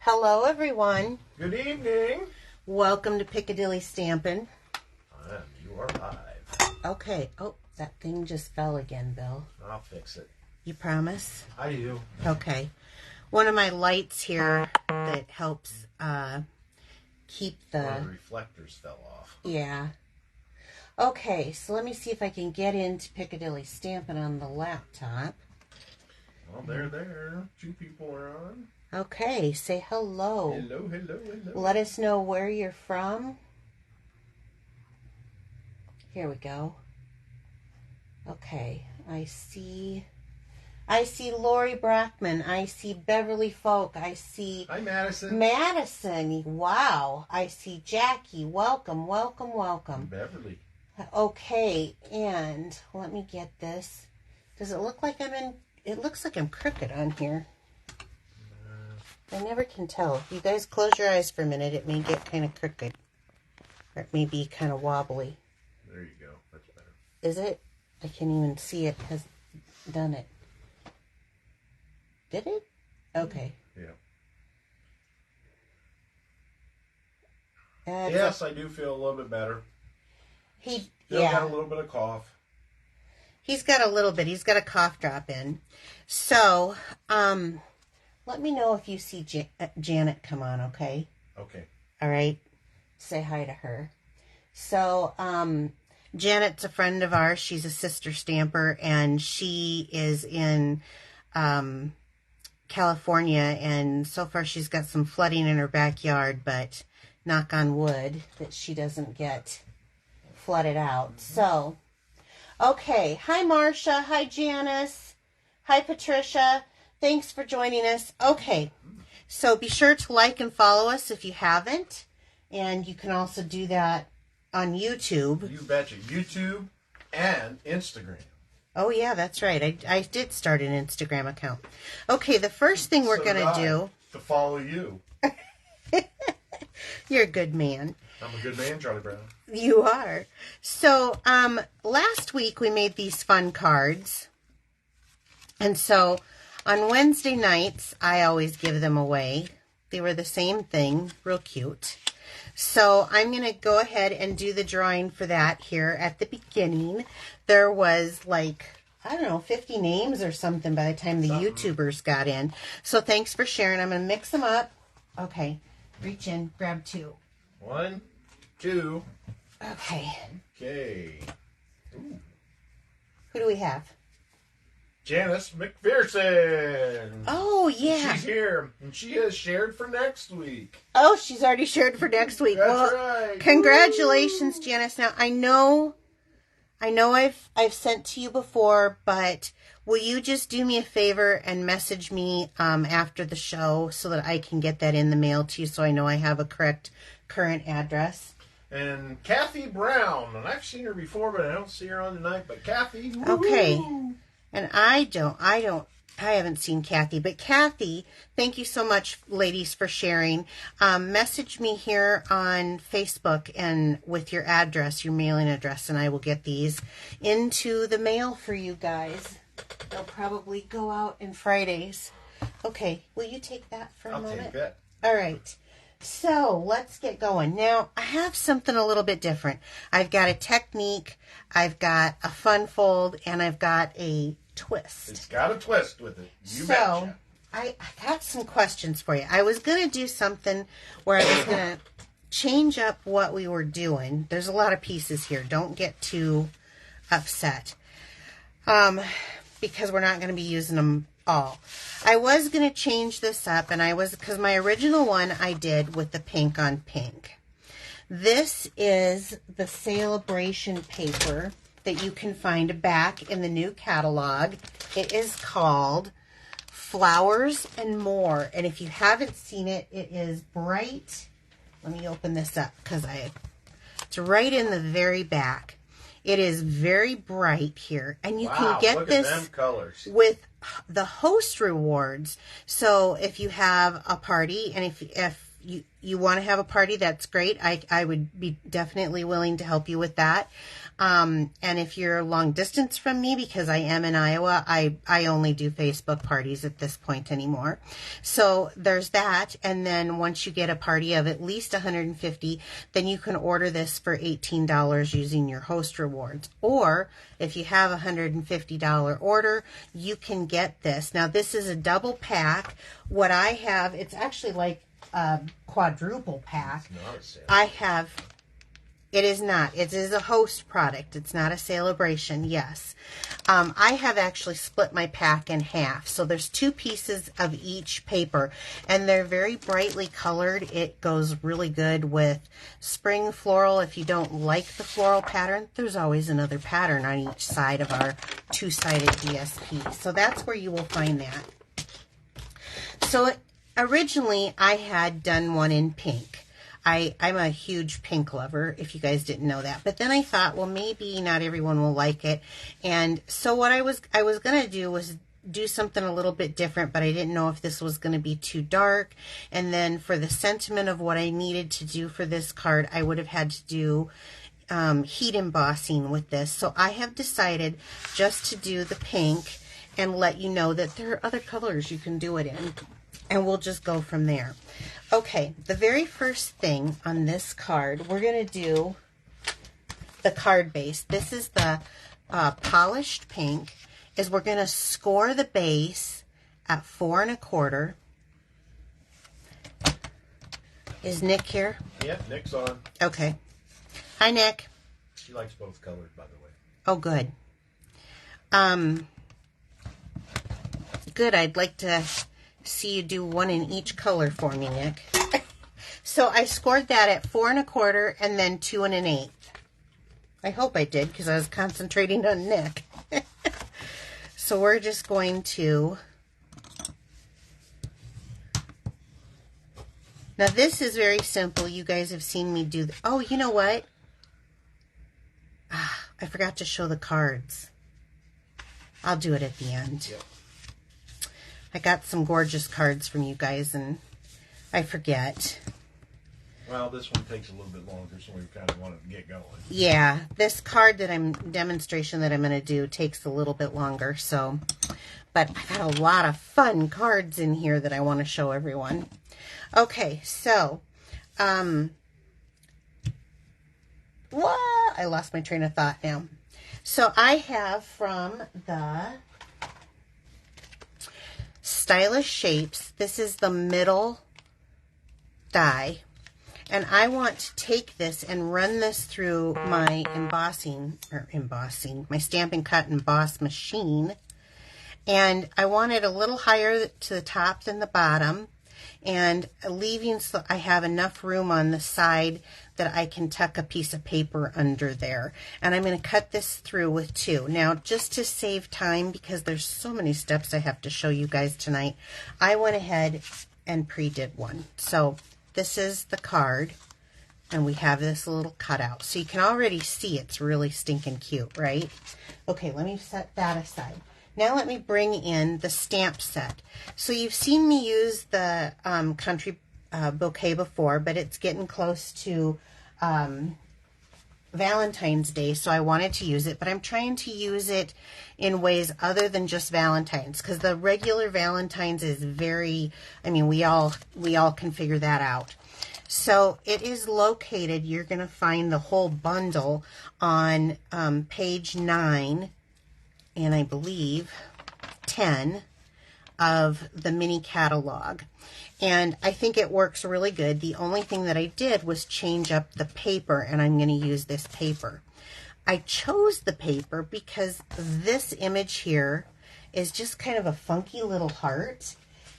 Hello, everyone. Good evening. Welcome to Piccadilly Stampin'. And you are live. Okay. Oh, that thing just fell again, Bill. I'll fix it. You promise? I do. Okay. One of my lights here that helps keep the... One of the reflectors fell off. Yeah. Okay, so let me see if I can get into Piccadilly Stampin' on the laptop. Well, they're there. Two people are on. Okay, say hello. Hello, hello, hello. Let us know where you're from. Here we go. Okay, I see Lori Brackman. I see Beverly Folk. I see... Hi, Madison. Madison. Wow. I see Jackie. Welcome, welcome, welcome. Beverly. Okay, and let me get this. Does it look like I'm in... It looks like I'm crooked on here. I never can tell. You guys close your eyes for a minute. It may get kind of crooked. Or it may be kind of wobbly. There you go. That's better. Is it? I can't even see it has done it. Did it? Okay. Yeah. Yes, I do feel a little bit better. Still got a little bit of cough. He's got a little bit. He's got a cough drop in. So, let me know if you see Janet come on, okay? Okay. All right. Say hi to her. So, Janet's a friend of ours. She's a sister stamper, and she is in California, and so far she's got some flooding in her backyard, but knock on wood that she doesn't get flooded out. So, okay. Hi, Marcia. Hi, Janice. Hi, Patricia. Thanks for joining us. Okay. So be sure to like and follow us if you haven't. And you can also do that on YouTube. You betcha. YouTube and Instagram. Oh, yeah, that's right. I did start an Instagram account. Okay, the first thing we're going to do... To follow you. You're a good man. I'm a good man, Charlie Brown. You are. So, last week we made these fun cards. And so, on Wednesday nights, I always give them away. They were the same thing. Real cute. So, I'm going to go ahead and do the drawing for that here at the beginning. There was like, I don't know, 50 names or something by the time the YouTubers got in. So, thanks for sharing. I'm going to mix them up. Okay. Reach in. Grab two. 1, 2. Okay. Okay. Ooh. Who do we have? Janice McPherson. Oh, yeah. She's here, and she has shared for next week. Oh, she's already shared for next week. That's right. Congratulations, Janice. Now, I know I've sent to you before, but will you just do me a favor and message me after the show so that I can get that in the mail to you so I know I have a correct current address? And Kathy Brown, and I've seen her before, but I don't see her on tonight. But Kathy, woo-hoo. Okay. And I haven't seen Kathy, but Kathy, thank you so much, ladies, for sharing. Message me here on Facebook and with your address, your mailing address, and I will get these into the mail for you guys. They'll probably go out in Fridays. Okay, will you take that for a moment? I'll take that. All right. So let's get going. Now, I have something a little bit different. I've got a technique, I've got a fun fold, and I've got a twist. It's got a twist with it. You betcha. I got some questions for you. I was going to do something where I was going to change up what we were doing. There's a lot of pieces here. Don't get too upset. Because we're not going to be using them all. I was going to change this up, and because my original one I did with the pink on pink. This is the Celebration paper that you can find back in the new catalog. It is called Flowers and More, and if you haven't seen it, it is bright. Let me open this up because it's right in the very back. It is very bright here, and you can get this them colors. With the host rewards. So if you have a party, and if you want to have a party, that's great. I would be definitely willing to help you with that. And if you're long distance from me, because I am in Iowa, I only do Facebook parties at this point anymore. So there's that. And then once you get a party of at least 150, then you can order this for $18 using your host rewards. Or if you have a $150 order, you can get this. Now this is a double pack. What I have, it's actually like a quadruple pack. It's not a sale. I have... It is not. It is a host product. It's not a celebration, yes. I have actually split my pack in half. So there's 2 pieces of each paper, and they're very brightly colored. It goes really good with spring floral. If you don't like the floral pattern, there's always another pattern on each side of our 2-sided DSP. So that's where you will find that. So originally I had done one in pink. I'm a huge pink lover, if you guys didn't know that. But then I thought, well, maybe not everyone will like it. And so what I was going to do was do something a little bit different, but I didn't know if this was going to be too dark. And then for the sentiment of what I needed to do for this card, I would have had to do heat embossing with this. So I have decided just to do the pink and let you know that there are other colors you can do it in. And we'll just go from there. Okay, the very first thing on this card, we're going to do the card base. This is the polished pink. Is we're going to score the base at 4 1/4. Is Nick here? Yeah, Nick's on. Okay. Hi, Nick. She likes both colors, by the way. Oh, good. Good. I'd like to see you do one in each color for me, Nick. So I scored that at 4 1/4 and then 2 1/8. I hope I did, because I was concentrating on Nick. So we're just going to... Now this is very simple. You guys have seen me do... Oh, you know what? I forgot to show the cards. I'll do it at the end. Yep. I got some gorgeous cards from you guys, and I forget. Well, this one takes a little bit longer, so we kind of want to get going. Yeah, this card demonstration that I'm going to do takes a little bit longer, so. But I got a lot of fun cards in here that I want to show everyone. Okay, so, what? I lost my train of thought now. So I have from the Stylish Shapes, this is the middle die, and I want to take this and run this through my my Stampin' Cut Emboss machine, and I want it a little higher to the top than the bottom, and leaving so I have enough room on the side that I can tuck a piece of paper under there. And I'm going to cut this through with 2. Now, just to save time, because there's so many steps I have to show you guys tonight, I went ahead and pre-did one. So this is the card, and we have this little cutout. So you can already see it's really stinking cute, right? Okay, let me set that aside. Now let me bring in the stamp set. So you've seen me use the Country Bouquet before, but it's getting close to Valentine's Day, so I wanted to use it, but I'm trying to use it in ways other than just Valentine's, because the regular Valentine's is very, I mean, we all can figure that out. So it is located, you're going to find the whole bundle on page 9 and I believe 10 of the mini catalog. And I think it works really good. The only thing that I did was change up the paper, and I'm going to use this paper. I chose the paper because this image here is just kind of a funky little heart.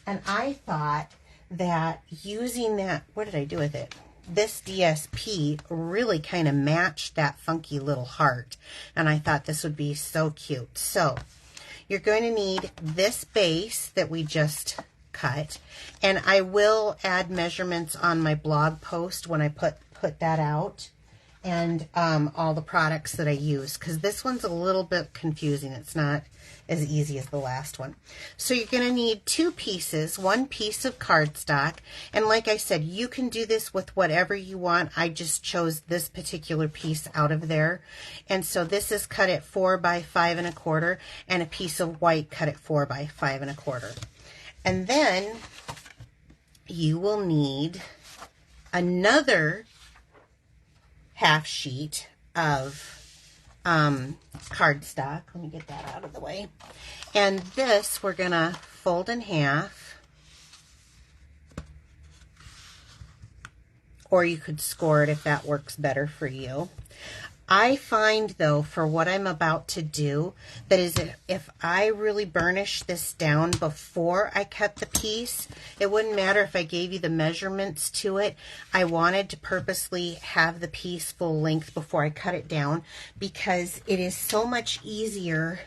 And I thought that using that, what did I do with it? This DSP really kind of matched that funky little heart. And I thought this would be so cute. So you're going to need this base that we just cut, and I will add measurements on my blog post when I put that out, and all the products that I use, because this one's a little bit confusing. It's not as easy as the last one. So you're going to need 2 pieces, 1 piece of cardstock, and like I said, you can do this with whatever you want. I just chose this particular piece out of there, and so this is cut at 4 by 5 1/4, and a piece of white cut at 4 by 5 1/4. And then you will need another half sheet of cardstock. Let me get that out of the way. And this we're going to fold in half, or you could score it if that works better for you. I find, though, for what I'm about to do, that is, if I really burnish this down before I cut the piece, it wouldn't matter if I gave you the measurements to it. I wanted to purposely have the piece full length before I cut it down, because it is so much easier,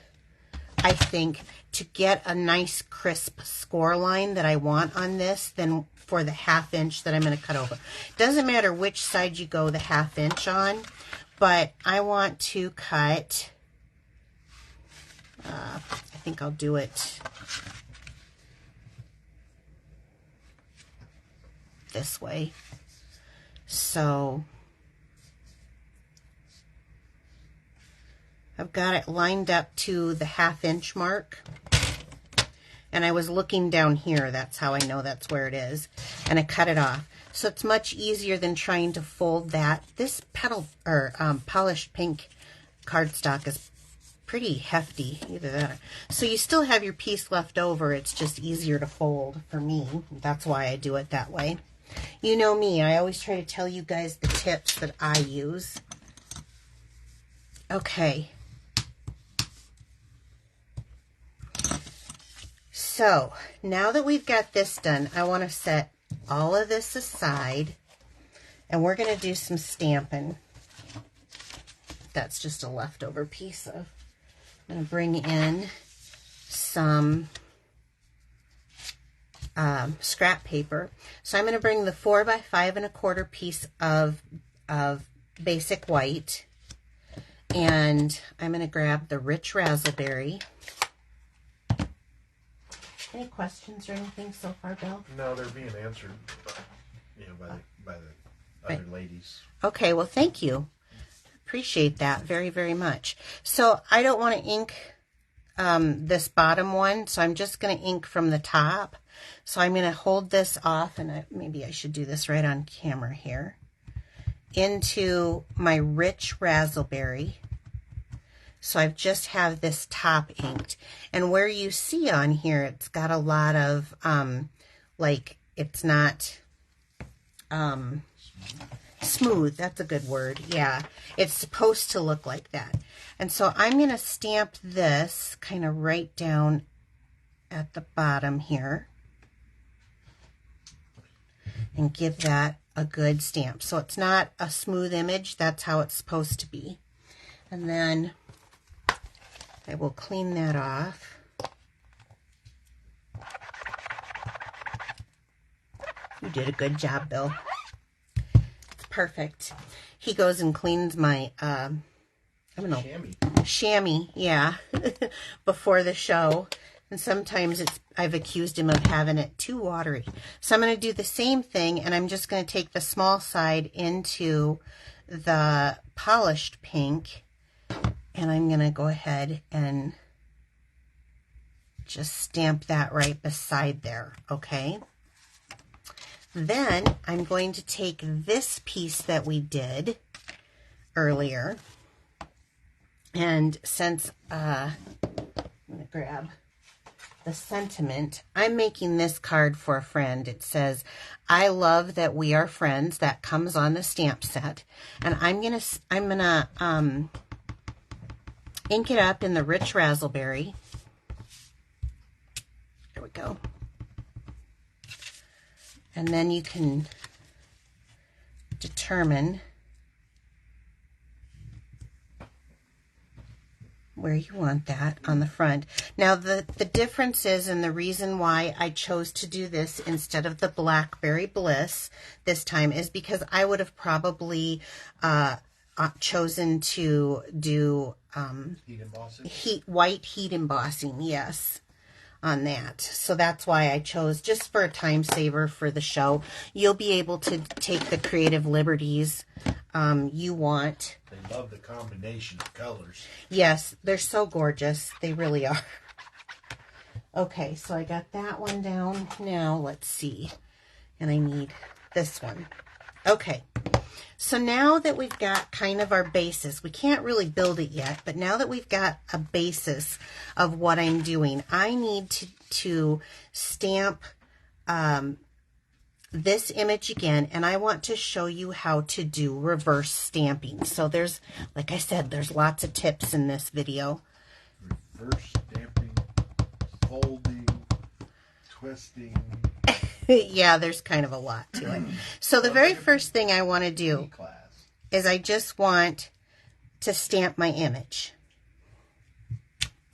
I think, to get a nice crisp score line that I want on this than for the 1/2 inch that I'm going to cut over. Doesn't matter which side you go the 1/2 inch on, but I want to cut, I think I'll do it this way. So I've got it lined up to the 1/2 inch mark. And I was looking down here, that's how I know that's where it is. And I cut it off. So it's much easier than trying to fold that. This polished pink cardstock is pretty hefty, either that or, so you still have your piece left over. It's just easier to fold for me. That's why I do it that way. You know me, I always try to tell you guys the tips that I use. Okay. So now that we've got this done, I want to set all of this aside, and we're going to do some stamping. That's just a leftover piece of, I'm going to bring in some scrap paper. So I'm going to bring the 4 by 5 1/4 piece of basic white, and I'm going to grab the rich raspberry. Any questions or anything so far, Bill? No, they're being answered, by the other ladies. Okay, well, thank you. Appreciate that very, very much. So I don't want to ink this bottom one, so I'm just going to ink from the top. So I'm going to hold this off, and maybe I should do this right on camera here, into my rich raspberry. So I've just have this top inked. And where you see on here, it's got a lot of, like, it's not smooth. That's a good word. Yeah, it's supposed to look like that. And so I'm going to stamp this kind of right down at the bottom here and give that a good stamp. So it's not a smooth image. That's how it's supposed to be. And then I will clean that off. You did a good job, Bill. It's perfect. He goes and cleans my, I don't know, chamois, yeah, before the show. And sometimes I've accused him of having it too watery. So I'm going to do the same thing, and I'm just going to take the small side into the polished pink. And I'm going to go ahead and just stamp that right beside there, okay? Then I'm going to take this piece that we did earlier, and since I'm going to grab the sentiment, I'm making this card for a friend. It says, "I love that we are friends." That comes on the stamp set, and I'm gonna ink it up in the rich raspberry. There we go. And then you can determine where you want that on the front. Now the difference is, and the reason why I chose to do this instead of the Blackberry Bliss this time, is because I would have probably chosen to do Heat embossing? white heat embossing, yes, on that. So that's why I chose, just for a time saver for the show. You'll be able to take the creative liberties you want. They love the combination of colors. Yes, they're so gorgeous. They really are. Okay, so I got that one down. Now, let's see. And I need this one. Okay, so now that we've got kind of our basis, we can't really build it yet, but now that we've got a basis of what I'm doing, I need to stamp this image again, and I want to show you how to do reverse stamping. So there's, like I said, there's lots of tips in this video. Reverse stamping, folding, twisting. Yeah, there's kind of a lot to it. So the very first thing I want to do is I just want to stamp my image.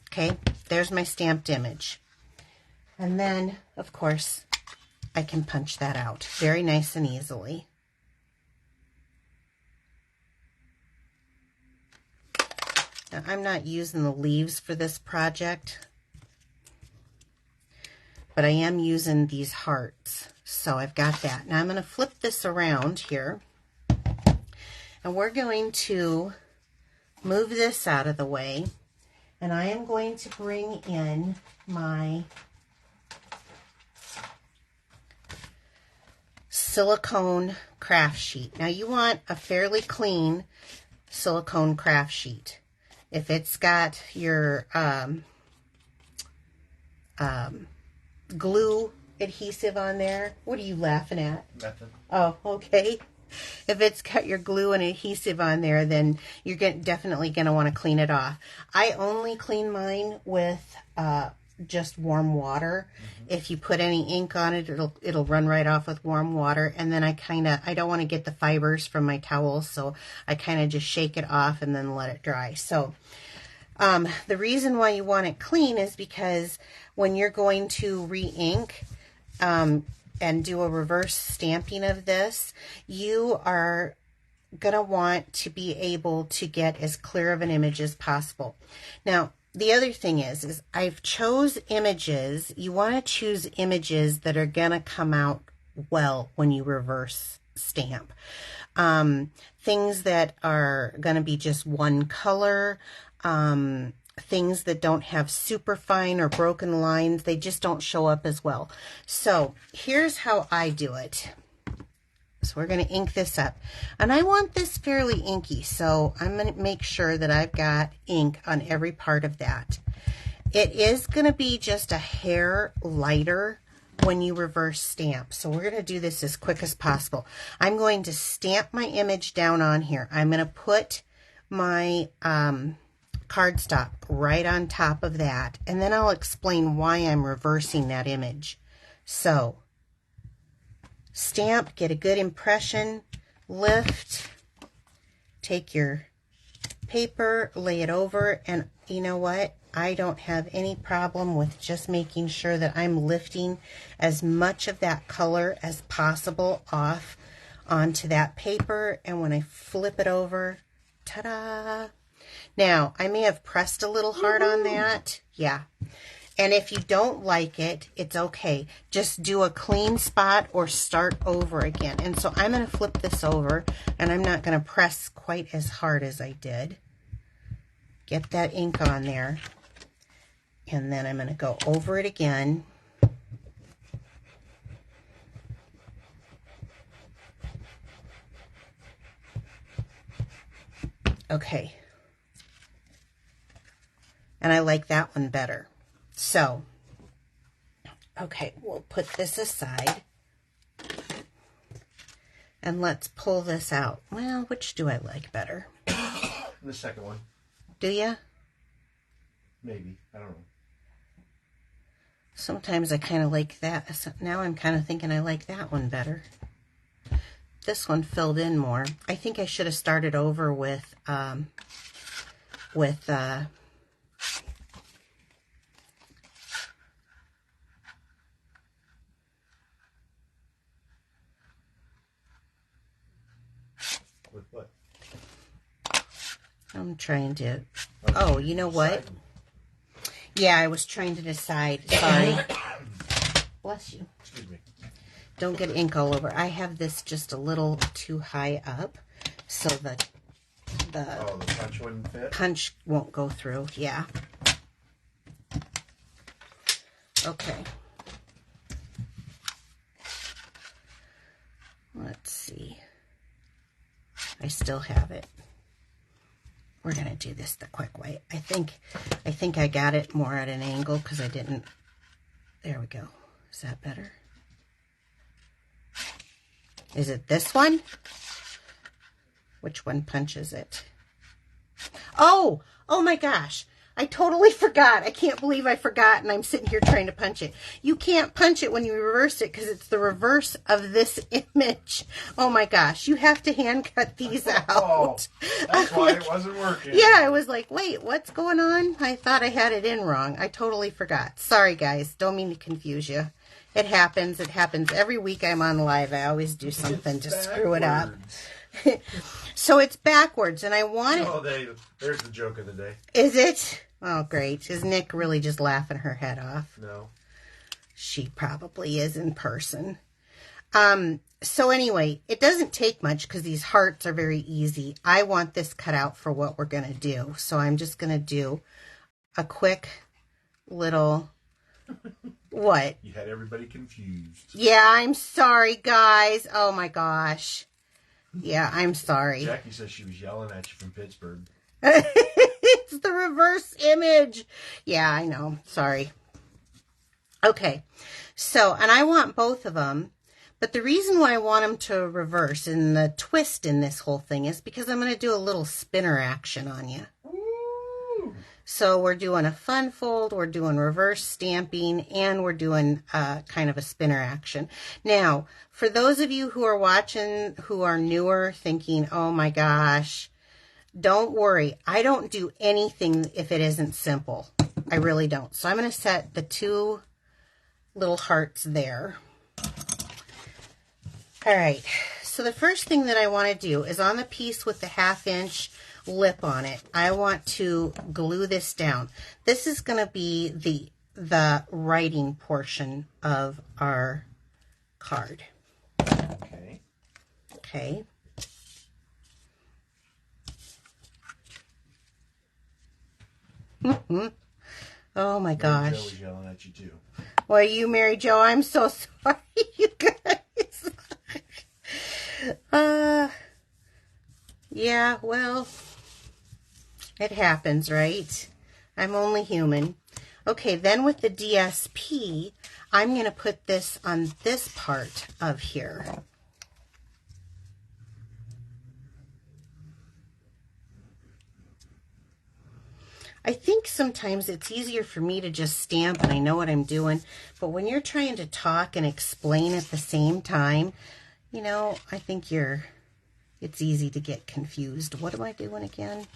Okay, there's my stamped image. And then, of course, I can punch that out very nice and easily. Now, I'm not using the leaves for this project, but I am using these hearts. So I've got that. Now I'm going to flip this around here, and we're going to move this out of the way, and I am going to bring in my silicone craft sheet. Now you want a fairly clean silicone craft sheet. If it's got your glue adhesive on there, what are you laughing at? Nothing. Oh, okay. If it's got your glue and adhesive on there, then you're definitely going to want to clean it off. I only clean mine with just warm water. If you put any ink on it, it'll run right off with warm water. And then I don't want to get the fibers from my towels, so I kind of just shake it off and then let it dry. So the reason why you want it clean is because when you're going to re-ink and do a reverse stamping of this, you are going to want to be able to get as clear of an image as possible. Now, the other thing is I've chose images. You want to choose images that are going to come out well when you reverse stamp. Things that are going to be just one color, things that don't have super fine or broken lines, they just don't show up as well. So here's how I do it. So we're going to ink this up. And I want this fairly inky, so I'm going to make sure that I've got ink on every part of that. It is going to be just a hair lighter when you reverse stamp. So we're going to do this as quick as possible. I'm going to stamp my image down on here. I'm going to put my cardstock right on top of that, and then I'll explain why I'm reversing that image. So stamp, get a good impression, lift, take your paper, lay it over, and you know what? I don't have any problem with just making sure that I'm lifting as much of that color as possible off onto that paper, and when I flip it over, ta-da! Now, I may have pressed a little hard on that. Yeah. And if you don't like it, it's okay. Just do a clean spot or start over again. And so I'm going to flip this over, and I'm not going to press quite as hard as I did. Get that ink on there. And then I'm going to go over it again. Okay. And I like that one better. So, okay, we'll put this aside. And let's pull this out. Well, which do I like better? The second one. Do you? Maybe. I don't know. Sometimes I kind of like that. So now I'm kind of thinking I like that one better. This one filled in more. I think I should have started over with what I'm trying to... Oh, you know what? Yeah, I was trying to decide. Sorry. Bless you. Excuse me. Don't get ink all over. I have this just a little too high up, so the punch wouldn't fit? Punch won't go through. Yeah. Okay. Let's see. I still have it. We're going to do this the quick way. I think I got it more at an angle because I didn't. There we go. Is that better? Is it this one? Which one punches it? Oh my gosh. I totally forgot. I can't believe I forgot, and I'm sitting here trying to punch it. You can't punch it when you reverse it because it's the reverse of this image. Oh my gosh. You have to hand cut these out. Oh, that's why it wasn't working. Yeah, I was like, wait, what's going on? I thought I had it in wrong. I totally forgot. Sorry, guys. Don't mean to confuse you. It happens. It happens every week I'm on live. I always do something to screw it up. So it's backwards, and I want it... Oh, there's the joke of the day. Is it? Oh, great. Is Nick really just laughing her head off? No. She probably is in person. So anyway, it doesn't take much because these hearts are very easy. I want this cut out for what we're going to do. So I'm just going to do a quick little... What? You had everybody confused. Yeah, I'm sorry, guys. Oh, my gosh. Yeah, I'm sorry. Jackie says she was yelling at you from Pittsburgh. It's the reverse image. Yeah, I know. Sorry. Okay. So, and I want both of them. But the reason why I want them to reverse and the twist in this whole thing is because I'm going to do a little spinner action on you. Ooh. So we're doing a fun fold, we're doing reverse stamping, and we're doing kind of a spinner action. Now, for those of you who are watching, who are newer, thinking, oh my gosh, don't worry. I don't do anything if it isn't simple. I really don't. So I'm going to set the two little hearts there. All right. So the first thing that I want to do is on the piece with the 1/2 inch lip on it, I want to glue this down. This is going to be the writing portion of our card. Okay. Okay. Oh my gosh. Joe was yelling at you too. Well, you, Mary Jo, I'm so sorry, you guys. Yeah, well, it happens, right? I'm only human. Okay, then with the DSP, I'm going to put this on this part of here. I think sometimes it's easier for me to just stamp and I know what I'm doing, but when you're trying to talk and explain at the same time, you know, I think it's easy to get confused. What am I doing again?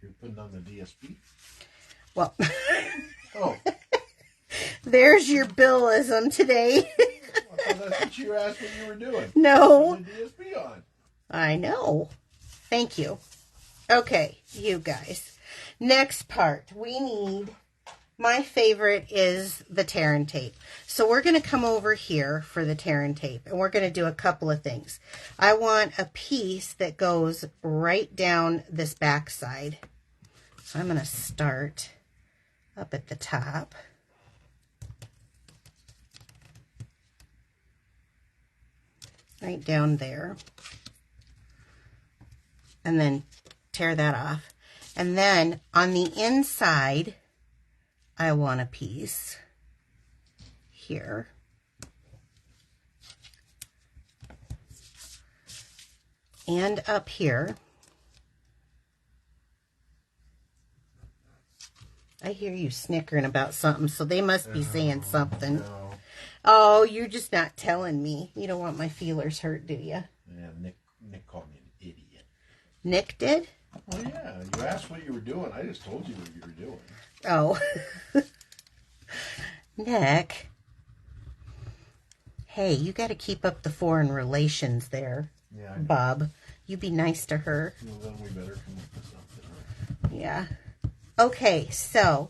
You're putting on the DSP? Well, oh. There's your billism today. I thought that's what you asked what you were doing. No. Put the DSP on. I know. Thank you. Okay, you guys. Next part, we need, my favorite is the tear and tape. So we're going to come over here for the tear and tape, and we're going to do a couple of things. I want a piece that goes right down this back side. So I'm going to start up at the top. Right down there. And then tear that off. And then on the inside, I want a piece here. And up here. I hear you snickering about something, so they must be saying something. No. Oh, you're just not telling me. You don't want my feelers hurt, do you? Yeah, Nick called me an idiot. Nick did? Well, yeah. You asked what you were doing. I just told you what you were doing. Oh. Nick. Hey, you got to keep up the foreign relations there, Yeah, Bob. You be nice to her. Well, then we better come up with something. Yeah. Okay, so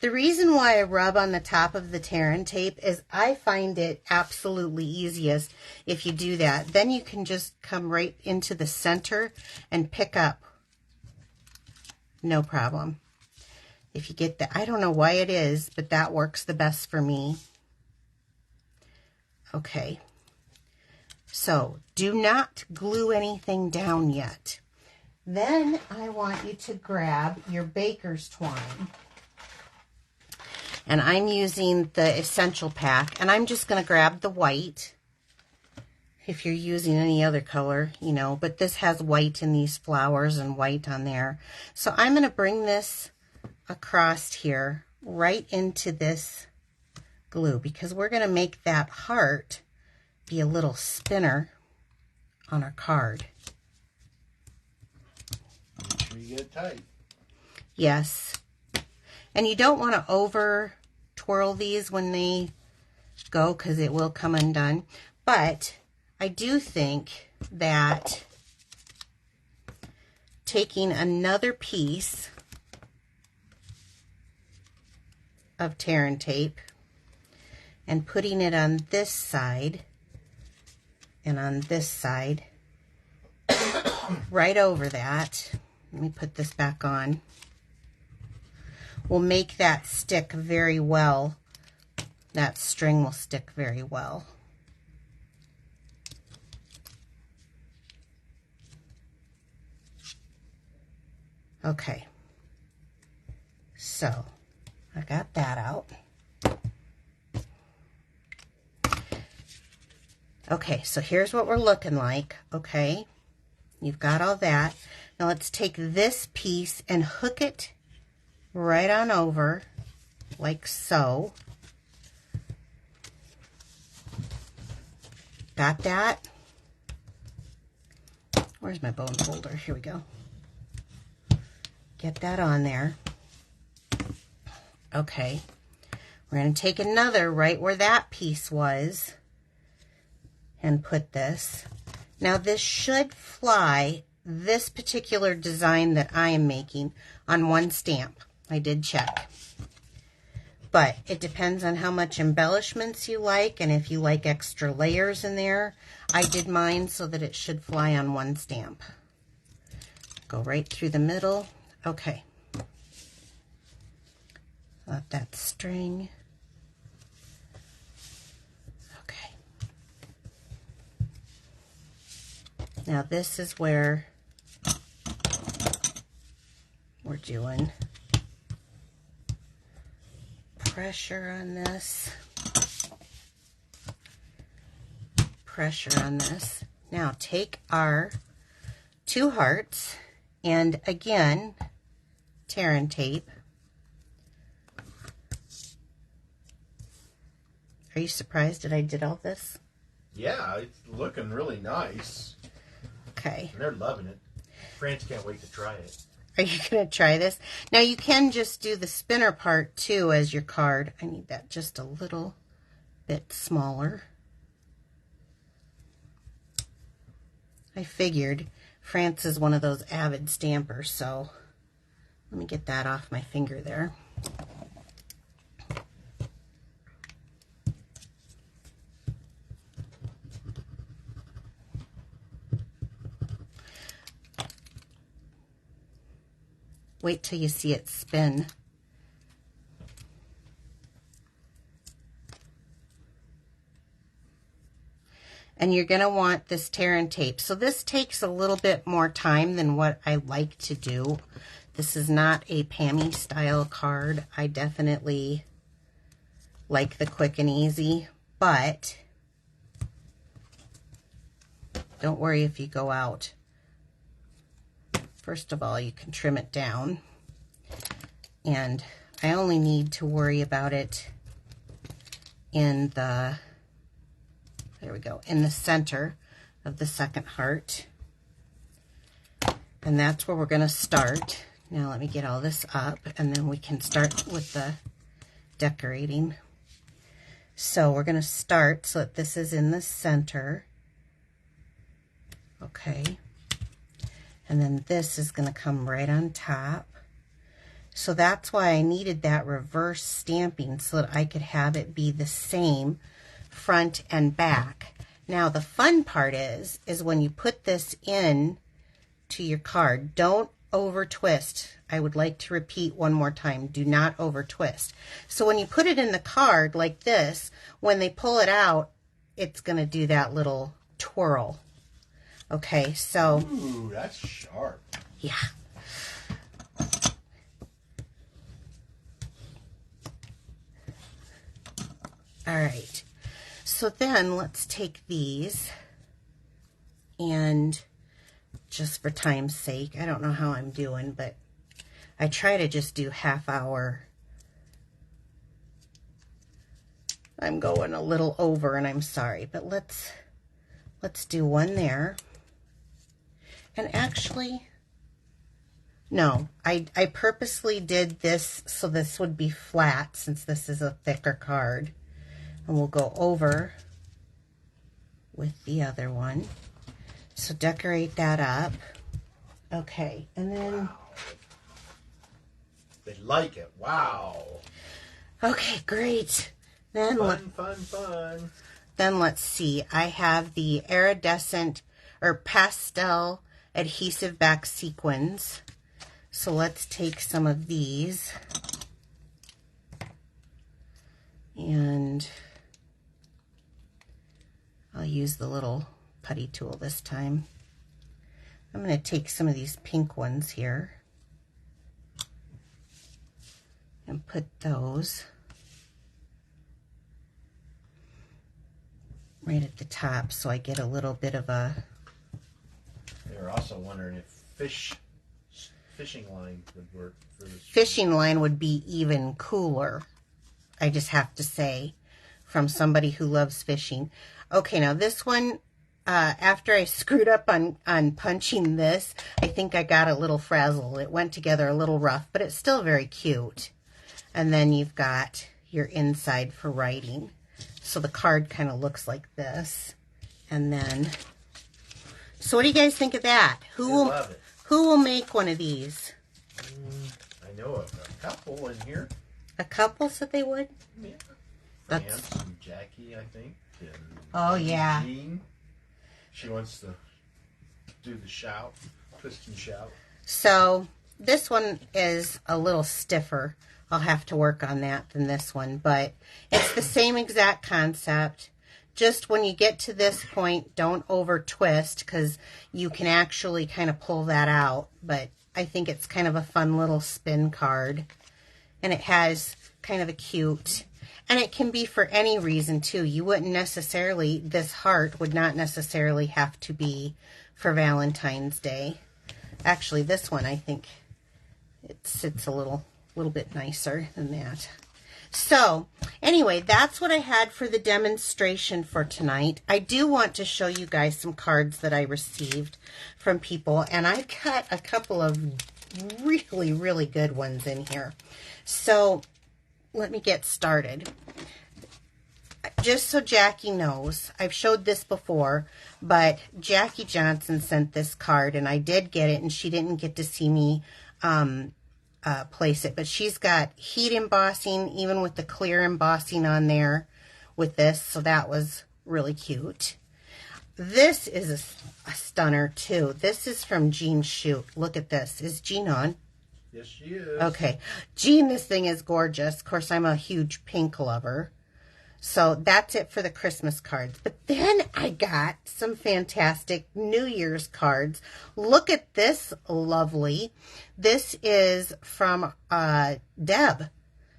the reason why I rub on the top of the tear and tape is I find it absolutely easiest if you do that. Then you can just come right into the center and pick up. No problem. If you get that, I don't know why it is, but that works the best for me. Okay. So do not glue anything down yet. Then I want you to grab your baker's twine. And I'm using the Essential Pack, and I'm just going to grab the white. If you're using any other color, you know, but this has white in these flowers and white on there. So I'm going to bring this across here right into this glue because we're going to make that heart be a little spinner on our card. Make sure you get it tight. Yes. And you don't want to over twirl these when they go because it will come undone. But I do think that taking another piece of tear and tape and putting it on this side and on this side right over that. Let me put this back on. Will make that stick very well. That string will stick very well. Okay. So, I got that out. Okay, so here's what we're looking like, okay? You've got all that. Now let's take this piece and hook it right on over, like so. Got that? Where's my bone folder? Here we go. Get that on there. Okay. We're going to take another right where that piece was and put this. Now this should fly, this particular design that I am making, on one stamp. I did check. But it depends on how much embellishments you like and if you like extra layers in there. I did mine so that it should fly on one stamp. Go right through the middle. Okay. Let that string. Okay. Now this is where we're doing pressure on this. Pressure on this. Now take our two hearts and again tear and tape. Are you surprised that I did all this? Yeah, it's looking really nice. Okay. And they're loving it. France can't wait to try it. Are you going to try this? Now you can just do the spinner part too as your card. I need that just a little bit smaller. I figured France is one of those avid stampers, so let me get that off my finger there. Wait till you see it spin. And you're going to want this tear and tape. So this takes a little bit more time than what I like to do. This is not a Pammy style card. I definitely like the quick and easy, but don't worry if you go out. First of all, you can trim it down, and I only need to worry about it in the, there we go, in the center of the second heart. And that's where we're going to start. Now let me get all this up, and then we can start with the decorating. So we're going to start so that this is in the center. Okay. And then this is going to come right on top. So that's why I needed that reverse stamping so that I could have it be the same front and back. Now the fun part is when you put this in to your card, don't over twist. I would like to repeat one more time, do not over twist. So when you put it in the card like this, when they pull it out, it's going to do that little twirl. Okay, so. Ooh, that's sharp. Yeah. All right. So then let's take these and just for time's sake, I don't know how I'm doing, but I try to just do half hour. I'm going a little over and I'm sorry, but let's do one there. And actually, no, I purposely did this so this would be flat since this is a thicker card. And we'll go over with the other one. So decorate that up. Okay, and then... Wow. They like it. Wow. Okay, great. Then Fun. Then let's see. I have the iridescent or pastel adhesive back sequins. So let's take some of these. And I'll use the little putty tool this time. I'm going to take some of these pink ones here and put those right at the top so I get a little bit of a... They were also wondering if fishing line would work for this. Fishing line would be even cooler, I just have to say, from somebody who loves fishing. Okay, now this one, after I screwed up on punching this, I think I got a little frazzled. It went together a little rough, but it's still very cute. And then you've got your inside for writing. So the card kind of looks like this. And then, so what do you guys think of that? Who will make one of these? I know a couple in here. A couple said they would? Yeah. That's... France and Jackie, I think. And oh, yeah. Jean. She wants to do the shout, twist and shout. So this one is a little stiffer. I'll have to work on that than this one, but it's the same exact concept. Just when you get to this point, don't over twist because you can actually kind of pull that out. But I think it's kind of a fun little spin card. And it has kind of a cute, and it can be for any reason too. You wouldn't necessarily, this heart would not necessarily have to be for Valentine's Day. Actually, this one, I think it sits a little bit nicer than that. So anyway, that's what I had for the demonstration for tonight. I do want to show you guys some cards that I received from people, and I've got a couple of really, really good ones in here. So let me get started. Just so Jackie knows, I've showed this before, but Jackie Johnson sent this card, and I did get it, and she didn't get to see me place it, but she's got heat embossing, even with the clear embossing on there with this, so that was really cute. This is a stunner too. This is from Jean Shoot. Look at this. Is Jean on? Yes, she is. Okay. Jean, this thing is gorgeous. Of course, I'm a huge pink lover. So that's it for the Christmas cards. But then I got some fantastic New Year's cards. Look at this lovely. This is from Deb.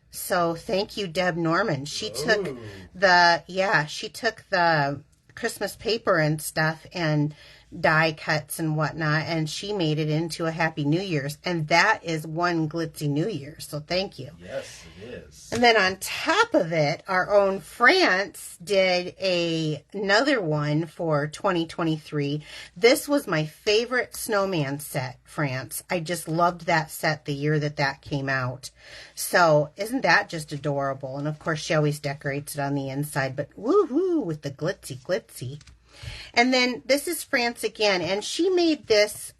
So thank you, Deb Norman. She took she took the Christmas paper and stuff and die cuts and whatnot, and she made it into a Happy New Year's, and that is one glitzy New Year's, so thank you. Yes, it is. And then on top of it, our own France did another one for 2023. This was my favorite snowman set, France. I just loved that set the year that came out. So isn't that just adorable? And of course, she always decorates it on the inside, but woo-hoo with the glitzy. And then this is France again, and she made this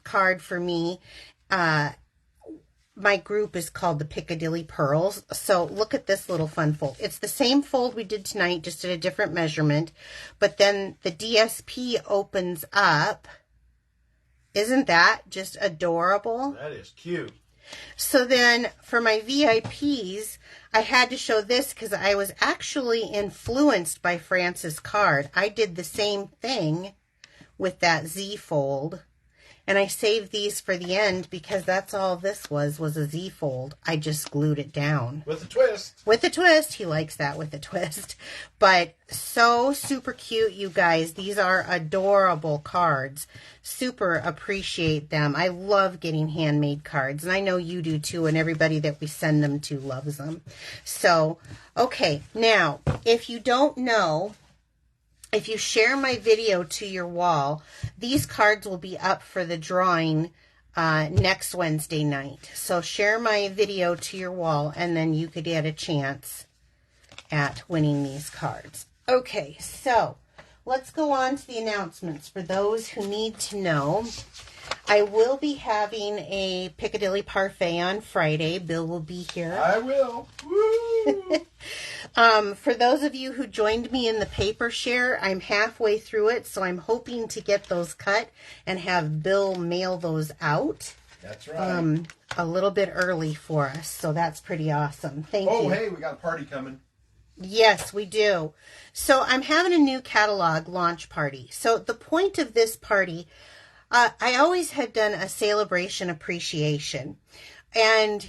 card for me my group is called the Piccadilly Pearls. So look at this little fun fold. It's the same fold we did tonight, just at a different measurement. But then the DSP opens up. Isn't that just adorable? That is cute. So then for my VIPs, I had to show this because I was actually influenced by Francis Card. I did the same thing with that Z fold. And I saved these for the end because that's all this was a Z fold. I just glued it down. With a twist. With a twist. He likes that with a twist. But so super cute, you guys. These are adorable cards. Super appreciate them. I love getting handmade cards. And I know you do too. And everybody that we send them to loves them. So, okay. Now, if you don't know, if you share my video to your wall, these cards will be up for the drawing next Wednesday night. So share my video to your wall, and then you could get a chance at winning these cards. Okay, so let's go on to the announcements for those who need to know. I will be having a Piccadilly Parfait on Friday. Bill will be here. I will. Woo! For those of you who joined me in the paper share, I'm halfway through it, so I'm hoping to get those cut and have Bill mail those out. That's right. A little bit early for us, so that's pretty awesome. Thank you. Oh, hey, we got a party coming. Yes, we do. So I'm having a new catalog launch party. So the point of this party, I always had done a celebration appreciation. And,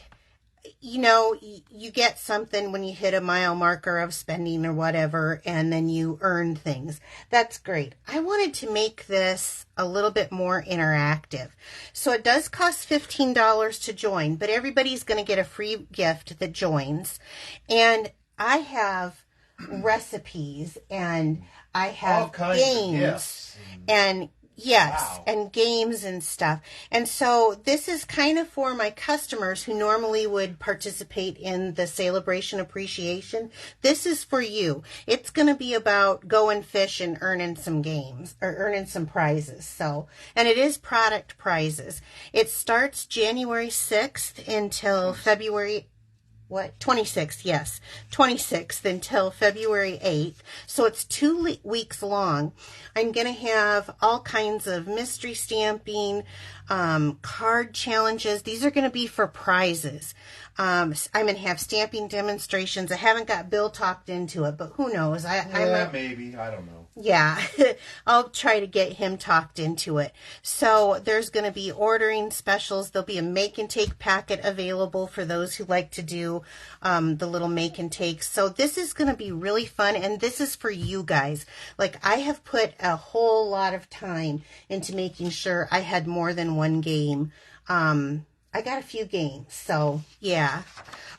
you know, you get something when you hit a mile marker of spending or whatever, and then you earn things. That's great. I wanted to make this a little bit more interactive. So it does cost $15 to join, but everybody's going to get a free gift that joins. And I have recipes, and I have games, and yes, wow, and games and stuff. And so this is kind of for my customers who normally would participate in the celebration appreciation. This is for you. It's going to be about going fish and earning some games or earning some prizes. So, and it is product prizes. It starts January 6th until February 26th, yes. 26th until February 8th. So it's 2 weeks long. I'm going to have all kinds of mystery stamping, card challenges. These are going to be for prizes. I'm going to have stamping demonstrations. I haven't got Bill talked into it, but who knows? Maybe. I don't know. Yeah, I'll try to get him talked into it. So there's going to be ordering specials. There'll be a make and take packet available for those who like to do the little make and takes. So this is going to be really fun, and this is for you guys. Like, I have put a whole lot of time into making sure I had more than one game. I got a few games, so yeah.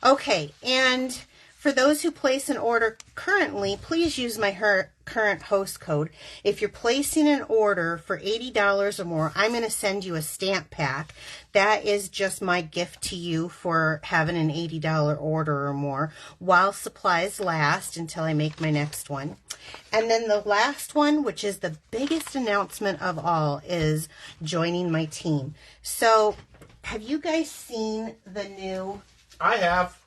Okay, and for those who place an order currently, please use my current host code. If you're placing an order for $80 or more, I'm going to send you a stamp pack. That is just my gift to you for having an $80 order or more while supplies last until I make my next one. And then the last one, which is the biggest announcement of all, is joining my team. So, have you guys seen the new... I have.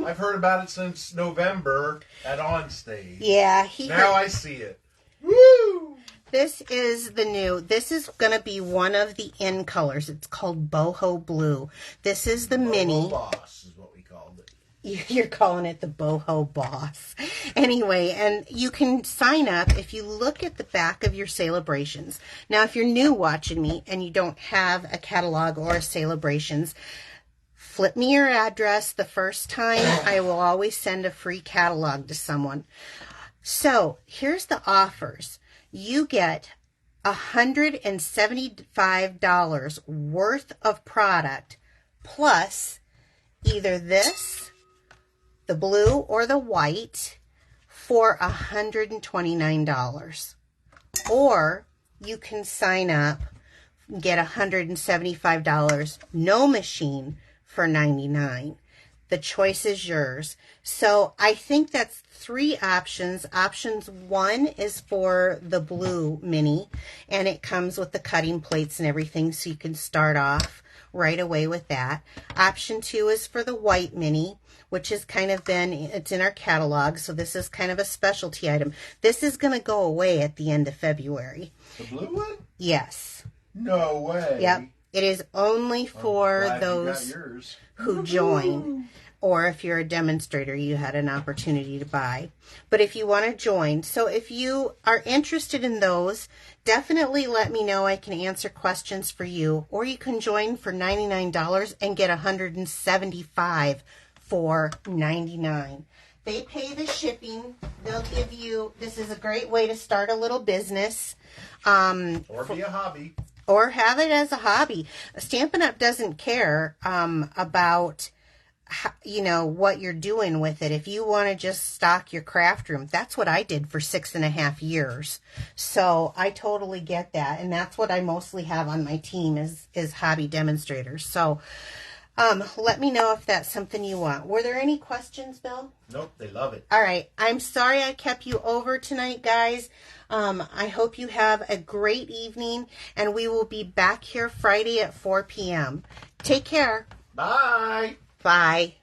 I've heard about it since November at OnStage. Yeah. Now I see it. Woo! This is the new. This is going to be one of the in colors. It's called Boho Blue. This is the mini. Boho Boss is what we called it. You're calling it the Boho Boss. Anyway, and you can sign up if you look at the back of your celebrations. Now, if you're new watching me and you don't have a catalog or a celebrations, flip me your address the first time. I will always send a free catalog to someone. So here's the offers. You get $175 worth of product plus either this, the blue or the white, for $129. Or you can sign up and get $175 no machine for $99. The choice is yours. So I think that's 3 options. Options 1 is for the blue mini, and it comes with the cutting plates and everything, so you can start off right away with that. Option 2 is for the white mini, which has kind of been, it's in our catalog, so this is kind of a specialty item. This is going to go away at the end of February. The blue one? Yes. No way. Yep. It is only for those who join. Or if you're a demonstrator, you had an opportunity to buy. But if you want to join, so if you are interested in those, definitely let me know. I can answer questions for you. Or you can join for $99 and get $175 for $99. They pay the shipping. They'll give you, this is a great way to start a little business. Or be a hobby. Or have it as a hobby. Stampin' Up! Doesn't care about what you're doing with it. If you want to just stock your craft room, that's what I did for 6.5 years. So I totally get that. And that's what I mostly have on my team is hobby demonstrators. So let me know if that's something you want. Were there any questions, Bill? Nope, they love it. All right. I'm sorry I kept you over tonight, guys. I hope you have a great evening, and we will be back here Friday at 4 p.m. Take care. Bye. Bye.